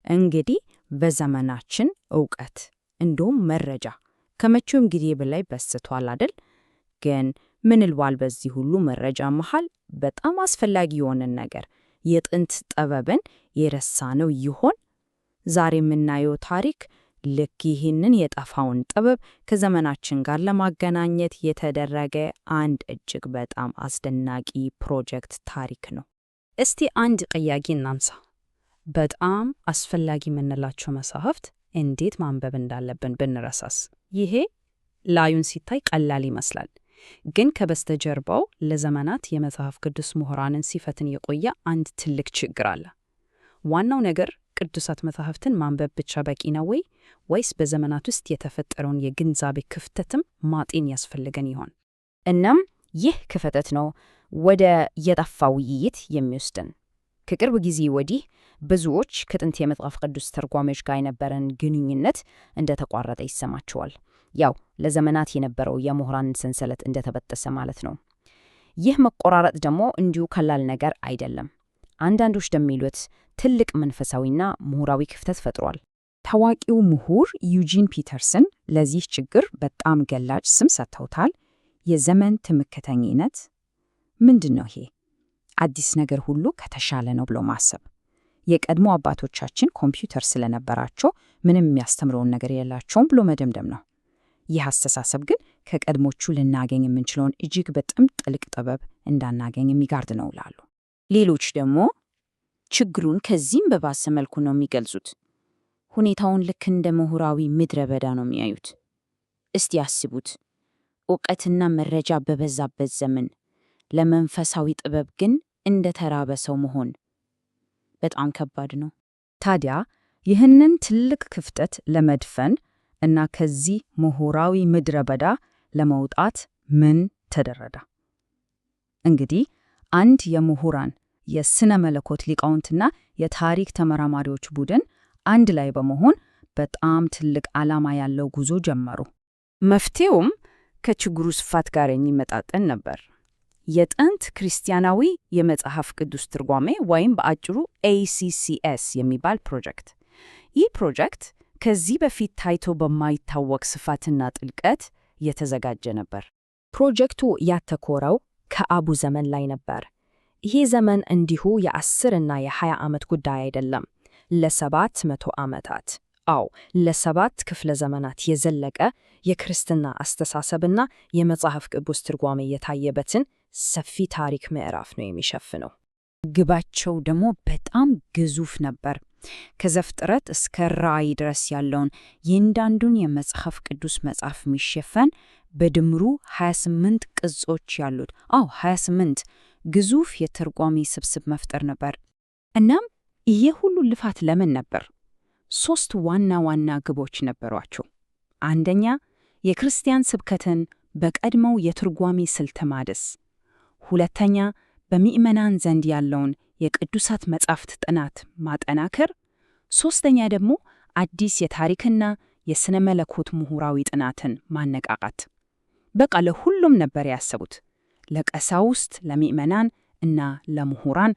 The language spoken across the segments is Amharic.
እንግዲህ በዘመናችን ዕውቀት እንዲሁም መረጃ ከመቼውም ጊዜ በላይ በዝቷል አይደል? ግን ምን ይልዋል በዚህ ሁሉ መረጃ መሃል በጣም አስፈላጊ የሆነን ነገር የጥንት ጥበብን የረሳነው ይሆን? ዛሬ የምናየው ታሪክ ልክ ይህንን የጠፋውን ጥበብ ከዘመናችን ጋር ለማገናኘት የተደረገ አንድ እጅግ በጣም አስደናቂ ፕሮጀክት ታሪክ ነው። እስቲ አንድ ጥያቄ እናንሳ። በጣም አስፈላጊ የምንላቸው መጻሕፍት እንዴት ማንበብ እንዳለብን ብንረሳስ? ይሄ ላዩን ሲታይ ቀላል ይመስላል፣ ግን ከበስተጀርባው ለዘመናት የመጽሐፍ ቅዱስ ምሁራንን ሲፈትን የቆየ አንድ ትልቅ ችግር አለ። ዋናው ነገር ቅዱሳት መጻሕፍትን ማንበብ ብቻ በቂ ነው ወይስ በዘመናት ውስጥ የተፈጠረውን የግንዛቤ ክፍተትም ማጤን ያስፈልገን ይሆን? እናም ይህ ክፍተት ነው ወደ የጠፋ ውይይት የሚወስድን። ከቅርብ ጊዜ ወዲህ ብዙዎች ከጥንት የመጽሐፍ ቅዱስ ተርጓሚዎች ጋር የነበረን ግንኙነት እንደተቋረጠ ይሰማቸዋል። ያው ለዘመናት የነበረው የምሁራን ሰንሰለት እንደተበጠሰ ማለት ነው። ይህ መቆራረጥ ደግሞ እንዲሁ ቀላል ነገር አይደለም። አንዳንዶች እንደሚሉት ትልቅ መንፈሳዊና ምሁራዊ ክፍተት ፈጥሯል። ታዋቂው ምሁር ዩጂን ፒተርሰን ለዚህ ችግር በጣም ገላጭ ስም ሰጥተውታል። የዘመን ትምክህተኝነት። ምንድን ነው ይሄ? አዲስ ነገር ሁሉ ከተሻለ ነው ብሎ ማሰብ። የቀድሞ አባቶቻችን ኮምፒውተር ስለነበራቸው ምንም የሚያስተምረውን ነገር የላቸውም ብሎ መደምደም ነው። ይህ አስተሳሰብ ግን ከቀድሞቹ ልናገኝ የምንችለውን እጅግ በጣም ጥልቅ ጥበብ እንዳናገኝ የሚጋርድ ነው ይላሉ። ሌሎች ደግሞ ችግሩን ከዚህም በባሰ መልኩ ነው የሚገልጹት። ሁኔታውን ልክ እንደ ምሁራዊ ምድረ በዳ ነው የሚያዩት። እስቲ ያስቡት፣ ዕውቀትና መረጃ በበዛበት ዘመን ለመንፈሳዊ ጥበብ ግን እንደ ተራበ ሰው መሆን በጣም ከባድ ነው። ታዲያ ይህንን ትልቅ ክፍተት ለመድፈን እና ከዚህ ምሁራዊ ምድረ በዳ ለመውጣት ምን ተደረገ? እንግዲህ አንድ የምሁራን የሥነ መለኮት ሊቃውንትና የታሪክ ተመራማሪዎች ቡድን አንድ ላይ በመሆን በጣም ትልቅ ዓላማ ያለው ጉዞ ጀመሩ። መፍትሄውም ከችግሩ ስፋት ጋር የሚመጣጠን ነበር። የጥንት ክርስቲያናዊ የመጽሐፍ ቅዱስ ትርጓሜ ወይም በአጭሩ ACCS የሚባል ፕሮጀክት። ይህ ፕሮጀክት ከዚህ በፊት ታይቶ በማይታወቅ ስፋትና ጥልቀት የተዘጋጀ ነበር። ፕሮጀክቱ ያተኮረው ከአቡ ዘመን ላይ ነበር። ይሄ ዘመን እንዲሁ የ10 እና የ20 ዓመት ጉዳይ አይደለም። ለ700 ዓመታት፣ ለ7 ክፍለ ዘመናት የዘለቀ የክርስትና አስተሳሰብና የመጽሐፍ ቅዱስ ትርጓሜ የታየበትን ሰፊ ታሪክ ምዕራፍ ነው የሚሸፍነው። ግባቸው ደግሞ በጣም ግዙፍ ነበር። ከዘፍጥረት እስከ ራእይ ድረስ ያለውን የእያንዳንዱን የመጽሐፍ ቅዱስ መጽሐፍ የሚሸፈን በድምሩ 28 ቅጾች ያሉት 28 ግዙፍ የትርጓሜ ስብስብ መፍጠር ነበር። እናም ይሄ ሁሉ ልፋት ለምን ነበር? 3 ዋና ዋና ግቦች ነበሯቸው። አንደኛ፣ የክርስቲያን ስብከትን በቀድሞው የትርጓሜ ስልት ማደስ። ሁለተኛ፣ በምዕመናን ዘንድ ያለውን የቅዱሳት መጻሕፍት ጥናት ማጠናከር። ሦስተኛ ደግሞ አዲስ የታሪክና የሥነ መለኮት ምሁራዊ ጥናትን ማነቃቃት። በቃ ለሁሉም ነበር ያሰቡት፣ ለቀሳውስት፣ ለምዕመናን እና ለምሁራን።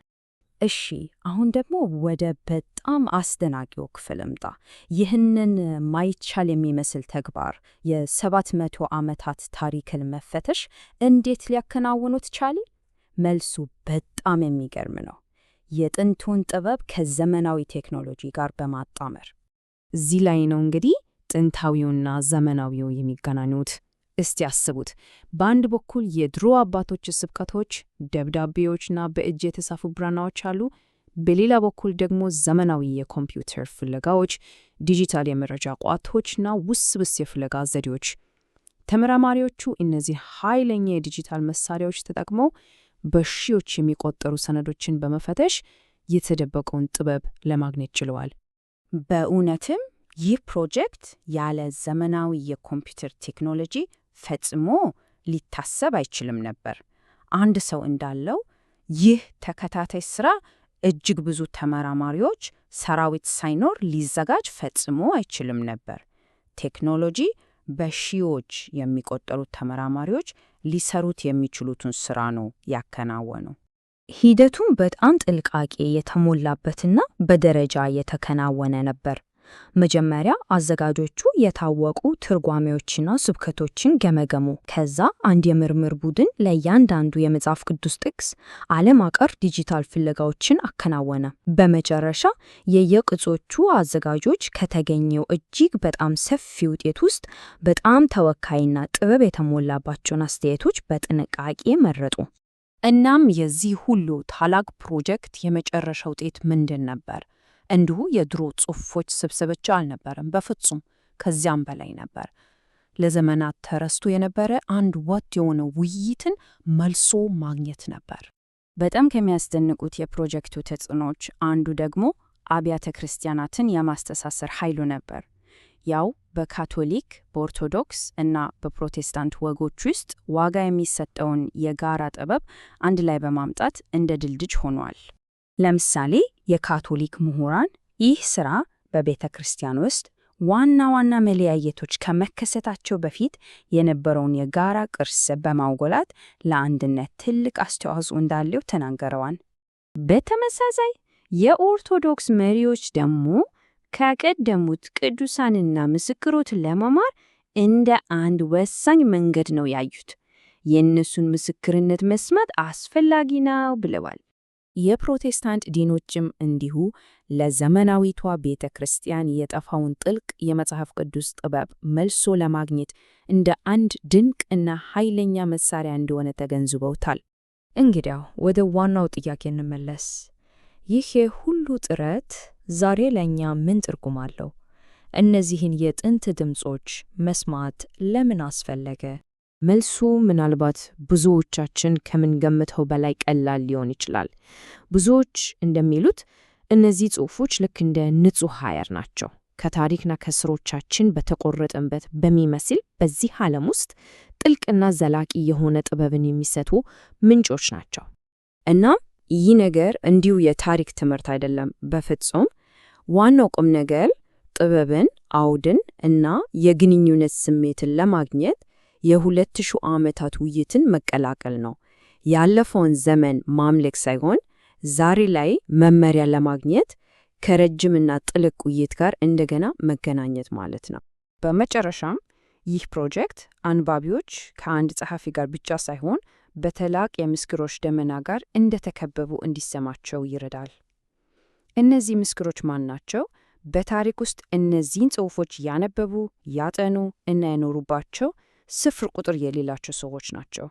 እሺ፣ አሁን ደግሞ ወደ በጣም አስደናቂው ክፍል እምጣ። ይህንን ማይቻል የሚመስል ተግባር የ700 ዓመታት ታሪክን መፈተሽ እንዴት ሊያከናውኑት ቻሉ? መልሱ በጣም የሚገርም ነው። የጥንቱን ጥበብ ከዘመናዊ ቴክኖሎጂ ጋር በማጣመር። እዚህ ላይ ነው እንግዲህ ጥንታዊውና ዘመናዊው የሚገናኙት። እስቲ ያስቡት፣ በአንድ በኩል የድሮ አባቶች ስብከቶች፣ ደብዳቤዎችና በእጅ የተጻፉ ብራናዎች አሉ። በሌላ በኩል ደግሞ ዘመናዊ የኮምፒውተር ፍለጋዎች፣ ዲጂታል የመረጃ ቋቶችና ውስብስብ የፍለጋ ዘዴዎች። ተመራማሪዎቹ እነዚህ ኃይለኛ የዲጂታል መሳሪያዎች ተጠቅመው በሺዎች የሚቆጠሩ ሰነዶችን በመፈተሽ የተደበቀውን ጥበብ ለማግኘት ችለዋል። በእውነትም ይህ ፕሮጀክት ያለ ዘመናዊ የኮምፒውተር ቴክኖሎጂ ፈጽሞ ሊታሰብ አይችልም ነበር። አንድ ሰው እንዳለው ይህ ተከታታይ ሥራ እጅግ ብዙ ተመራማሪዎች ሰራዊት ሳይኖር ሊዘጋጅ ፈጽሞ አይችልም ነበር። ቴክኖሎጂ በሺዎች የሚቆጠሩ ተመራማሪዎች ሊሰሩት የሚችሉትን ሥራ ነው ያከናወነው። ሂደቱም በጣም ጥንቃቄ የተሞላበትና በደረጃ የተከናወነ ነበር። መጀመሪያ አዘጋጆቹ የታወቁ ትርጓሜዎችና ስብከቶችን ገመገሙ። ከዛ አንድ የምርምር ቡድን ለእያንዳንዱ የመጽሐፍ ቅዱስ ጥቅስ ዓለም አቀፍ ዲጂታል ፍለጋዎችን አከናወነ። በመጨረሻ የየቅጾቹ አዘጋጆች ከተገኘው እጅግ በጣም ሰፊ ውጤት ውስጥ በጣም ተወካይና ጥበብ የተሞላባቸውን አስተያየቶች በጥንቃቄ መረጡ። እናም የዚህ ሁሉ ታላቅ ፕሮጀክት የመጨረሻ ውጤት ምንድን ነበር? እንዲሁ የድሮ ጽሑፎች ስብስብ ብቻ አልነበረም። በፍጹም ከዚያም በላይ ነበር። ለዘመናት ተረስቶ የነበረ አንድ ወጥ የሆነ ውይይትን መልሶ ማግኘት ነበር። በጣም ከሚያስደንቁት የፕሮጀክቱ ተጽዕኖች አንዱ ደግሞ አብያተ ክርስቲያናትን የማስተሳሰር ኃይሉ ነበር። ያው በካቶሊክ፣ በኦርቶዶክስ እና በፕሮቴስታንት ወጎች ውስጥ ዋጋ የሚሰጠውን የጋራ ጥበብ አንድ ላይ በማምጣት እንደ ድልድይ ሆኗል። ለምሳሌ የካቶሊክ ምሁራን ይህ ሥራ በቤተ ክርስቲያን ውስጥ ዋና ዋና መለያየቶች ከመከሰታቸው በፊት የነበረውን የጋራ ቅርስ በማውገላት ለአንድነት ትልቅ አስተዋጽኦ እንዳለው ተናግረዋል። በተመሳሳይ የኦርቶዶክስ መሪዎች ደግሞ ከቀደሙት ቅዱሳንና ምስክሮችን ለመማር እንደ አንድ ወሳኝ መንገድ ነው ያዩት። የእነሱን ምስክርነት መስማት አስፈላጊ ነው ብለዋል። የፕሮቴስታንት ዲኖችም እንዲሁ ለዘመናዊቷ ቤተ ክርስቲያን የጠፋውን ጥልቅ የመጽሐፍ ቅዱስ ጥበብ መልሶ ለማግኘት እንደ አንድ ድንቅ እና ኃይለኛ መሳሪያ እንደሆነ ተገንዝበውታል። እንግዲያው ወደ ዋናው ጥያቄ እንመለስ። ይህ ሁሉ ጥረት ዛሬ ለእኛ ምን ትርጉም አለው? እነዚህን የጥንት ድምጾች መስማት ለምን አስፈለገ? መልሱ ምናልባት ብዙዎቻችን ከምንገምተው በላይ ቀላል ሊሆን ይችላል። ብዙዎች እንደሚሉት እነዚህ ጽሑፎች ልክ እንደ ንጹሕ ሐይር ናቸው። ከታሪክና ከስሮቻችን በተቆረጠበት በሚመስል በዚህ ዓለም ውስጥ ጥልቅና ዘላቂ የሆነ ጥበብን የሚሰጡ ምንጮች ናቸው። እናም ይህ ነገር እንዲሁ የታሪክ ትምህርት አይደለም፣ በፍጹም። ዋናው ቁም ነገር ጥበብን፣ አውድን እና የግንኙነት ስሜትን ለማግኘት የ2000 ዓመታት ውይይትን መቀላቀል ነው። ያለፈውን ዘመን ማምለክ ሳይሆን ዛሬ ላይ መመሪያ ለማግኘት ከረጅምና ጥልቅ ውይይት ጋር እንደገና መገናኘት ማለት ነው። በመጨረሻም ይህ ፕሮጀክት አንባቢዎች ከአንድ ጸሐፊ ጋር ብቻ ሳይሆን በታላቅ የምስክሮች ደመና ጋር እንደተከበቡ እንዲሰማቸው ይረዳል። እነዚህ ምስክሮች ማን ናቸው? በታሪክ ውስጥ እነዚህን ጽሑፎች ያነበቡ፣ ያጠኑ እና የኖሩባቸው ስፍር ቁጥር የሌላቸው ሰዎች ናቸው።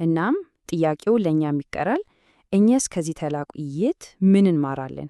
እናም ጥያቄው ለእኛ የሚቀራል፣ እኛስ ከዚህ ታላቅ ውይይት ምን እንማራለን?